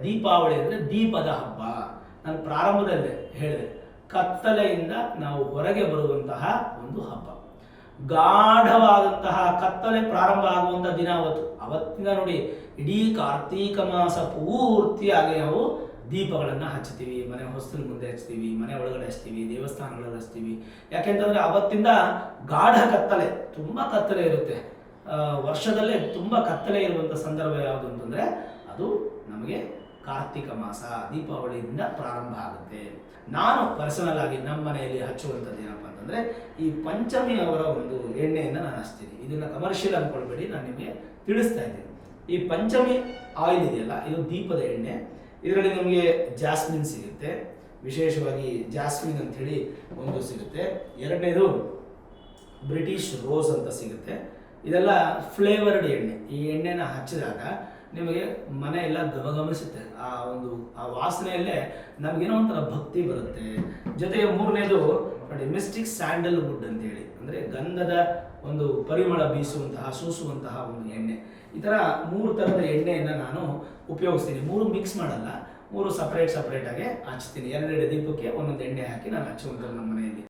ದೀಪಾವಳಿ ಅಂದರೆ ದೀಪದ ಹಬ್ಬ. ನಾನು ಪ್ರಾರಂಭದಲ್ಲೇ ಹೇಳಿದೆ, ಕತ್ತಲೆಯಿಂದ ನಾವು ಹೊರಗೆ ಬರುವಂತಹ ಒಂದು ಹಬ್ಬ. ಗಾಢವಾದಂತಹ ಕತ್ತಲೆ ಪ್ರಾರಂಭ ಆಗುವಂಥ ದಿನ ಅವತ್ತಿನ ನೋಡಿ, ಇಡೀ ಕಾರ್ತೀಕ ಮಾಸ ಪೂರ್ತಿಯಾಗಿ ನಾವು ದೀಪಗಳನ್ನು ಹಚ್ತೀವಿ. ಮನೆ ಹೊಸ್ತಿನ ಮುಂದೆ ಹಚ್ತೀವಿ, ಮನೆ ಒಳಗಡೆ ಹಚ್ತೀವಿ, ದೇವಸ್ಥಾನಗಳಲ್ಲಿ ಹಚ್ತೀವಿ. ಯಾಕೆಂತಂದರೆ ಅವತ್ತಿಂದ ಗಾಢ ಕತ್ತಲೆ, ತುಂಬ ಕತ್ತಲೆ ಇರುತ್ತೆ. ವರ್ಷದಲ್ಲೇ ತುಂಬ ಕತ್ತಲೆ ಇರುವಂಥ ಸಂದರ್ಭ ಯಾವುದು ಅಂತಂದರೆ ಅದು ನಮಗೆ ಕಾರ್ತಿಕ ಮಾಸ, ದೀಪಾವಳಿಯಿಂದ ಪ್ರಾರಂಭ ಆಗುತ್ತೆ. ನಾನು ಪರ್ಸನಲ್ ಆಗಿ ನಮ್ಮ ಮನೆಯಲ್ಲಿ ಹಚ್ಚುವಂಥದ್ದು ಏನಪ್ಪ ಅಂತಂದರೆ ಈ ಪಂಚಮಿ ಅವರ ಒಂದು ಎಣ್ಣೆಯನ್ನು ನಾನು ಹಚ್ತೀನಿ. ಇದನ್ನು ಕಮರ್ಷಿಯಲ್ ಅಂದ್ಕೊಳ್ಬೇಡಿ, ನಾನು ನಿಮಗೆ ತಿಳಿಸ್ತಾ ಇದ್ದೀನಿ. ಈ ಪಂಚಮಿ ಆಯಿಲ್ ಇದೆಯಲ್ಲ, ಇದು ದೀಪದ ಎಣ್ಣೆ. ಇದರಲ್ಲಿ ನಮಗೆ ಜಾಸ್ಮಿನ್ ಸಿಗುತ್ತೆ, ವಿಶೇಷವಾಗಿ ಜಾಸ್ಮಿನ್ ಅಂಥೇಳಿ ಒಂದು ಸಿಗುತ್ತೆ. ಎರಡನೇದು ಬ್ರಿಟಿಷ್ ರೋಸ್ ಅಂತ ಸಿಗುತ್ತೆ. ಇದೆಲ್ಲ ಫ್ಲೇವರ್ಡ್ ಎಣ್ಣೆ. ಈ ಎಣ್ಣೆನ ಹಚ್ಚಿದಾಗ ನಿಮಗೆ ಮನೆ ಎಲ್ಲ ಗಮಗಮಿಸುತ್ತೆ. ಆ ವಾಸನೆಯಲ್ಲೇ ನಮಗೇನೋ ಒಂಥರ ಭಕ್ತಿ ಬರುತ್ತೆ. ಜೊತೆಗೆ ಮೂರನೇದು ನೋಡಿ, ಮಿಸ್ಟಿಕ್ ಸ್ಯಾಂಡಲ್ವುಡ್ ಅಂತೇಳಿ, ಅಂದರೆ ಗಂಧದ ಒಂದು ಪರಿಮಳ ಬೀಸುವಂತಹ, ಸೂಸುವಂತಹ ಒಂದು ಎಣ್ಣೆ. ಈ ಥರ 3 ಥರದ ಎಣ್ಣೆಯನ್ನು ನಾನು ಉಪಯೋಗಿಸ್ತೀನಿ. 3 ಮಿಕ್ಸ್ ಮಾಡಲ್ಲ, 3 ಸಪ್ರೇಟಾಗಿ ಹಚ್ತೀನಿ. 2 ದೀಪಕ್ಕೆ ಒಂದೊಂದು ಎಣ್ಣೆ ಹಾಕಿ ನಾನು ಹಚ್ಚುವಂಥದ್ದು ನಮ್ಮ ಮನೆಯಲ್ಲಿ.